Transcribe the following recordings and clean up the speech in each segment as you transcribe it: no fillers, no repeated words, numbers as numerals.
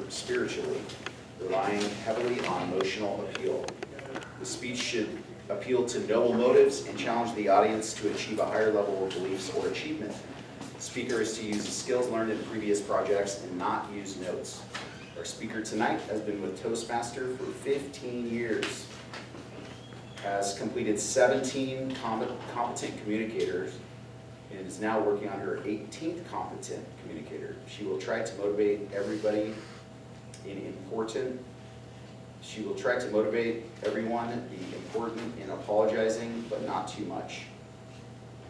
spiritually, relying heavily on emotional appeal. The speech should appeal to noble motives and challenge the audience to achieve a higher level of beliefs or achievement. The speaker is to use the skills learned in previous projects and not use notes. Our speaker tonight has been with Toastmasters for 15 years, has completed 17 competent communicators, and is now working on her 18th competent communicator. She will try to motivate everybody She will try to motivate everyone, be important in apologizing, but not too much.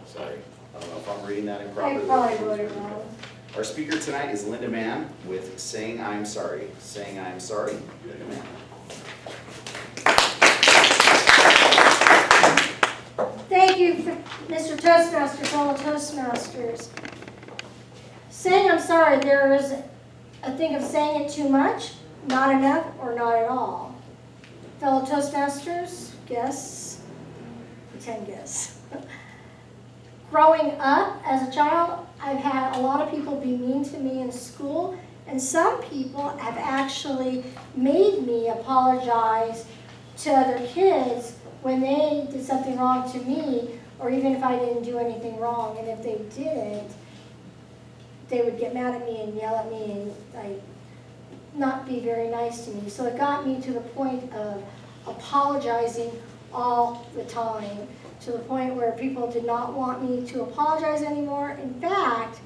Sorry, I don't know if I'm reading that improperly. I probably wrote it wrong. Our speaker tonight is Linda Mann with Saying I'm Sorry. Saying I'm Sorry, Linda Mann. Thank you, Mr. Toastmaster, fellow Toastmasters. Saying I'm sorry, there is a thing of saying it too much, not enough, or not at all. Fellow Toastmasters, guests, pretend guests. Growing up as a child, I've had a lot of people be mean to me in school, and some people have actually made me apologize to other kids when they did something wrong to me, or even if I didn't do anything wrong. And if they did, they would get mad at me and yell at me and like not be very nice to me. So it got me to the point of apologizing all the time, to the point where people did not want me to apologize anymore. In fact,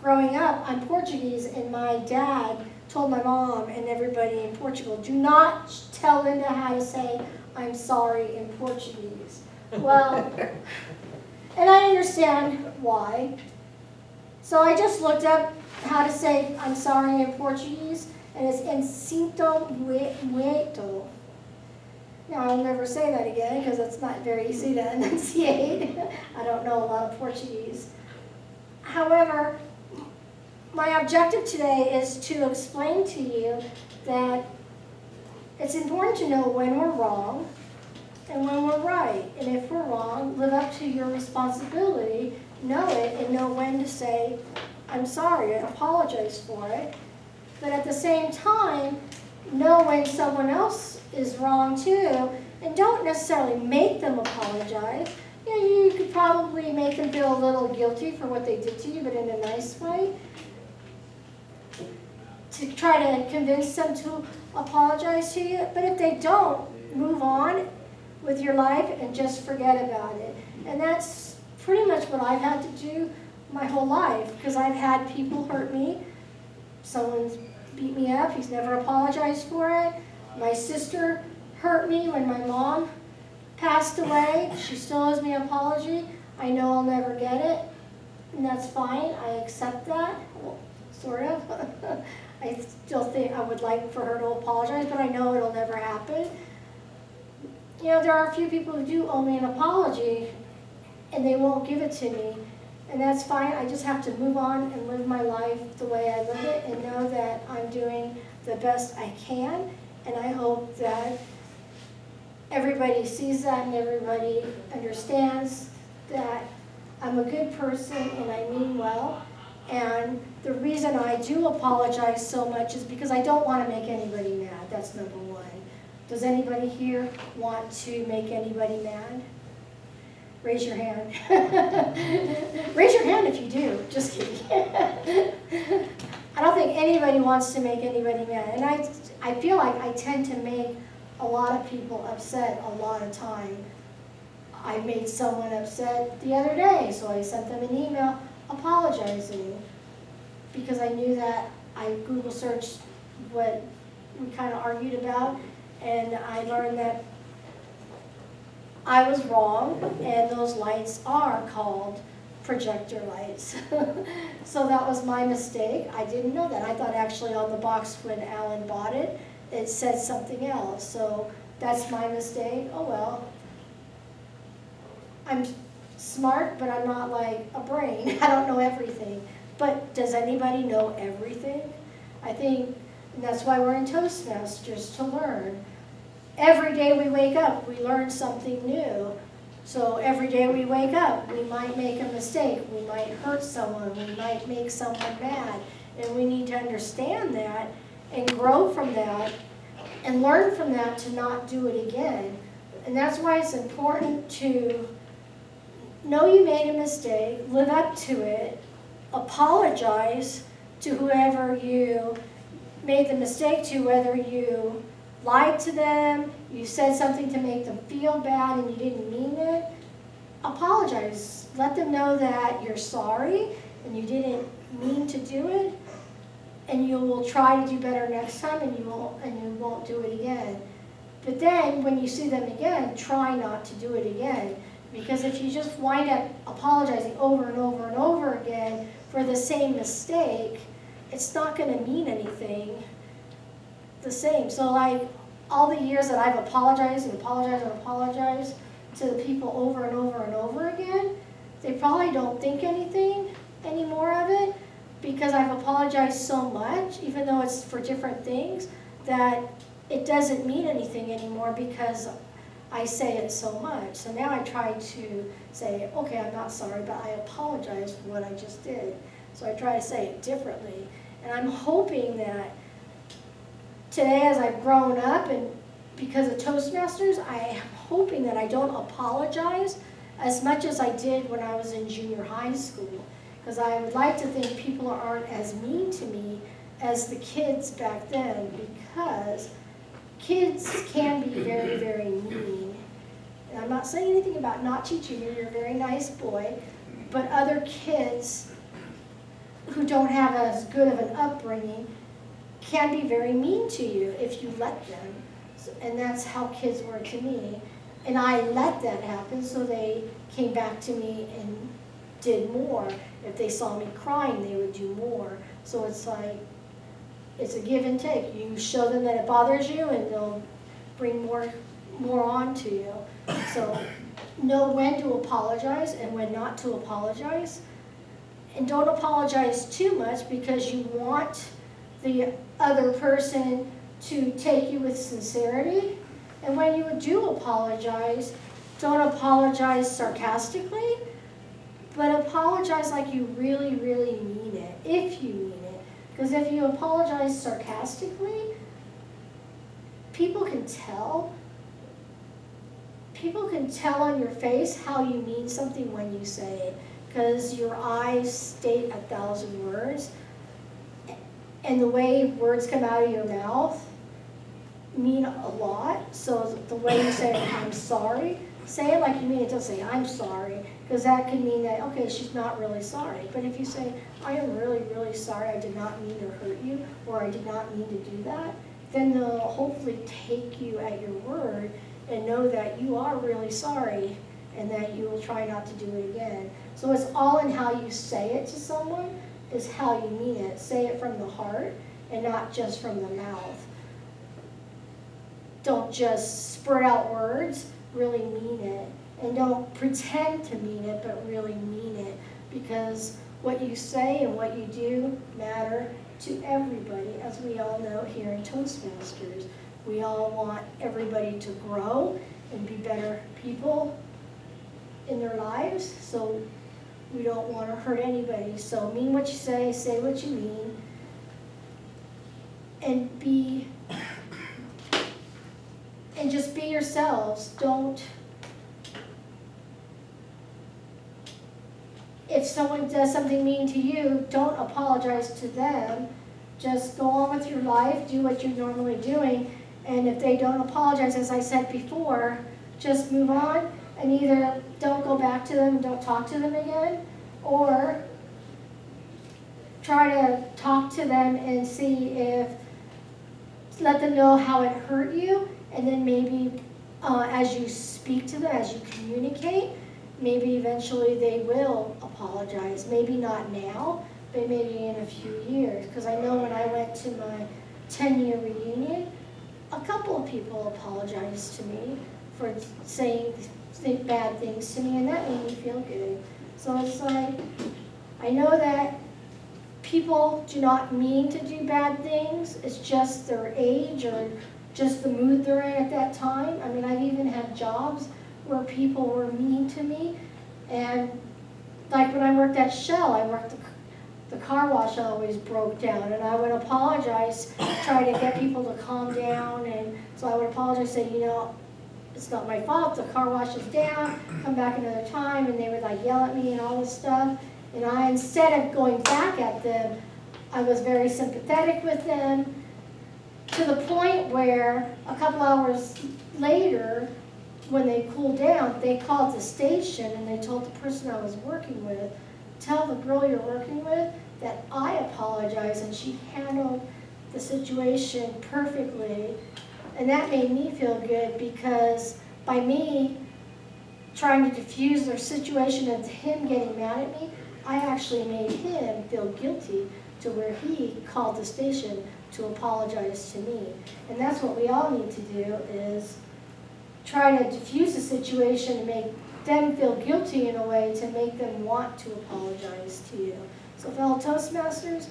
growing up, I'm Portuguese, and my dad told my mom and everybody in Portugal, do not tell Linda how to say I'm sorry in Portuguese. Well, and I understand why. So I just looked up how to say I'm sorry in Portuguese, and it's en sinto muito. Now, I'll never say that again because it's not very easy to enunciate. I don't know a lot of Portuguese. However, my objective today is to explain to you that it's important to know when we're wrong and when we're right. And if we're wrong, live up to your responsibility, know it, and know when to say, I'm sorry, and apologize for it. But at the same time, know when someone else is wrong too, and don't necessarily make them apologize. You know, you could probably make them feel a little guilty for what they did to you, but in a nice way. To try to convince them to apologize to you. But if they don't, move on with your life and just forget about it. And that's pretty much what I've had to do my whole life, because I've had people hurt me. Someone's beat me up, he's never apologized for it. My sister hurt me when my mom passed away. She still owes me an apology. I know I'll never get it, and that's fine. I accept that, well, sort of. I still think I would like for her to apologize, but I know it'll never happen. You know, there are a few people who do owe me an apology, and they won't give it to me. And that's fine. I just have to move on and live my life the way I live it, and know that I'm doing the best I can. And I hope that everybody sees that and everybody understands that I'm a good person and I mean well. And the reason I do apologize so much is because I don't want to make anybody mad. That's number one. Does anybody here want to make anybody mad? Raise your hand. Raise your hand if you do. Just kidding. I don't think anybody wants to make anybody mad. And I feel like I tend to make a lot of people upset a lot of time. I made someone upset the other day, so I sent them an email apologizing, because I knew that I Google searched what we kind of argued about, and I learned that I was wrong, and those lights are called projector lights. So that was my mistake. I didn't know that. I thought actually on the box when Alan bought it, it said something else. So that's my mistake. Oh well. I'm smart, but I'm not like a brain. I don't know everything. But does anybody know everything? I think, and that's why we're in Toastmasters, to learn. Every day we wake up, we learn something new. So every day we wake up, we might make a mistake, we might hurt someone, we might make someone mad. And we need to understand that and grow from that and learn from that to not do it again. And that's why it's important to know you made a mistake, live up to it, apologize to whoever you made the mistake to, whether you lied to them, you said something to make them feel bad and you didn't mean it. Apologize. Let them know that you're sorry and you didn't mean to do it, and you will try to do better next time, and you won't do it again. But then when you see them again, try not to do it again, because if you just wind up apologizing over and over and over again for the same mistake, it's not going to mean anything the same. So like all the years that I've apologized and apologized and apologized to the people over and over and over again, they probably don't think anything anymore of it, because I've apologized so much, even though it's for different things, that it doesn't mean anything anymore because I say it so much. So now I try to say, okay, I'm not sorry, but I apologize for what I just did. So I try to say it differently. And I'm hoping that today, as I've grown up, and because of Toastmasters, I am hoping that I don't apologize as much as I did when I was in junior high school. Because I would like to think people aren't as mean to me as the kids back then, because kids can be very, very mean. And I'm not saying anything about not teaching you, you're a very nice boy, but other kids who don't have as good of an upbringing can be very mean to you if you let them. And that's how kids were to me. And I let that happen, so they came back to me and did more. If they saw me crying, they would do more. So it's like, it's a give and take. You show them that it bothers you, and they'll bring more on to you. So know when to apologize and when not to apologize. And don't apologize too much, because you want the other person to take you with sincerity. And when you do apologize, don't apologize sarcastically, but apologize like you really, really mean it, if you mean it. Because if you apologize sarcastically, people can tell. People can tell on your face how you mean something when you say it, because your eyes state 1,000 words, and the way words come out of your mouth mean a lot. So the way you say, I'm sorry, say it like you mean it. Don't say, I'm sorry, because that could mean that, okay, she's not really sorry. But if you say, I am really, really sorry, I did not mean to hurt you, or I did not mean to do that, then they'll hopefully take you at your word and know that you are really sorry and that you will try not to do it again. So it's all in how you say it to someone, is how you mean it. Say it from the heart and not just from the mouth. Don't just spurt out words, really mean it. And don't pretend to mean it, but really mean it. Because what you say and what you do matter to everybody, as we all know here in Toastmasters. We all want everybody to grow and be better people in their lives, so we don't want to hurt anybody. So mean what you say what you mean, and just be yourselves. Don't, if someone does something mean to you, don't apologize to them. Just go on with your life, do what you're normally doing, and if they don't apologize, as I said before, just move on, and either don't go back to them, don't talk to them again, or try to talk to them and see if, let them know how it hurt you, and then maybe as you speak to them, as you communicate, maybe eventually they will apologize. Maybe not now, but maybe in a few years. Because I know when I went to my 10-year reunion, a couple of people apologized to me for saying bad things to me, and that made me feel good. So it's like, I know that people do not mean to do bad things. It's just their age or just the mood they're in at that time. I mean, I've even had jobs where people were mean to me. And like when I worked at Shell, I worked the car wash always broke down, and I would apologize, try to get people to calm down, and so I would apologize, say, you know, it's not my fault, the car wash is down, come back another time, and they would like yell at me and all this stuff. And I, instead of going back at them, I was very sympathetic with them, to the point where a couple hours later, when they cooled down, they called the station and they told the person I was working with, tell the girl you're working with that I apologize, and she handled the situation perfectly. And that made me feel good, because by me trying to diffuse their situation and him getting mad at me, I actually made him feel guilty, to where he called the station to apologize to me. And that's what we all need to do, is try to diffuse the situation and make them feel guilty in a way to make them want to apologize to you. So fellow Toastmasters,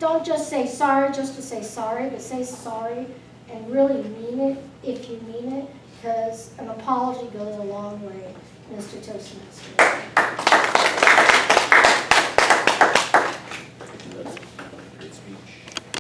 don't just say sorry just to say sorry, but say sorry and really mean it if you mean it, because an apology goes a long way, Mr. Toastmaster.